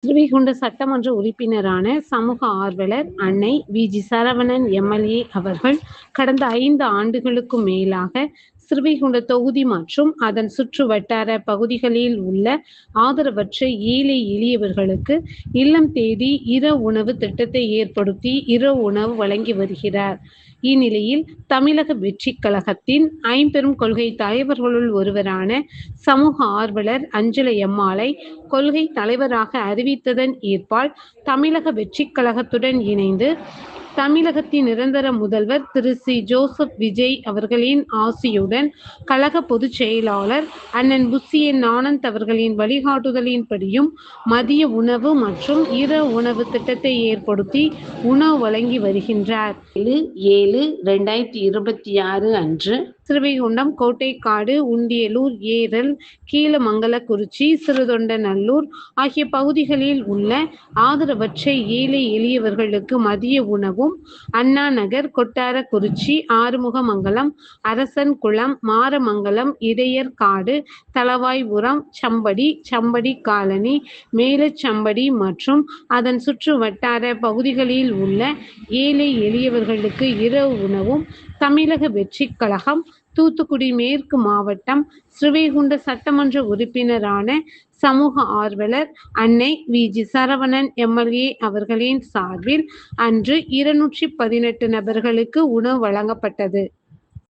ஸ்ரீவைகுண்ட சட்டமன்ற உறுப்பினரான சமூக ஆர்வலர் அன்னை வி.ஜி. சரவணன் எம்.எல்.ஏ. அவர்கள் கடந்த 5 ஆண்டுகளுக்கும் மேலாக ஸ்ரீவைகுண்ட தொகுதி மற்றும் அதன் சுற்று வட்டார பகுதிகளில் உள்ள ஆதரவற்ற ஏழை எளியவர்களுக்கு இல்லம் தேடி இரவு உணவு திட்டத்தை ஏற்படுத்தி இரவு உணவு வழங்கி வருகிறார். இந்நிலையில் தமிழக வெற்றிக் கழகத்தின் ஐம்பெரும் கொள்கை தலைவர்களுள் ஒருவரான சமூக ஆர்வலர் அஞ்சலையம்மாளை கொள்கை தலைவராக அறிவித்ததன் ஏற்பால் தமிழக வெற்றிக் கழகத்துடன் இணைந்து தமிழகத்தின் நிரந்தர முதல்வர் திரு சி. ஜோசப் விஜய் அவர்களின் ஆசியுடன் கழக பொதுச் செயலாளர் அண்ணன் புஷி என். ஆனந்த் அவர்களின் வழிகாட்டுதலின்படியும் மதிய உணவு மற்றும் இரவு உணவு திட்டத்தை ஏற்படுத்தி உணவு வழங்கி வருகின்றார். 7/7/2026 அன்று ஸ்ரீவைகுண்டம், கோட்டைக்காடு, உண்டியலூர், ஏரல், கீழமங்கலக்குறிச்சி, சிறுதொண்டநல்லூர் ஆகிய பகுதிகளில் உள்ள ஆதரவற்ற ஏழை எளியவர்களுக்கு மதிய உணவும், அண்ணா நகர், கொட்டாரக்குறிச்சி, ஆறுமுகமங்கலம், அரசன்குளம், மாரமங்கலம், இடையர்காடு, தளவாய்புரம், சம்படி, சம்படி காலனி, மேலச்சம்படி மற்றும் அதன் சுற்று வட்டார பகுதிகளில் உள்ள ஏழை எளியவர்களுக்கு இரவு உணவும் தமிழக வெற்றிக் கழகம் தூத்துக்குடி மேற்கு மாவட்டம் ஸ்ரீவைகுண்ட சட்டமன்ற உறுப்பினரான சமூக ஆர்வலர் அன்னை வி.ஜி. சரவணன் எம்.எல்.ஏ. அவர்களின் சார்பில் அன்று 218 நபர்களுக்கு உணவு வழங்கப்பட்டது.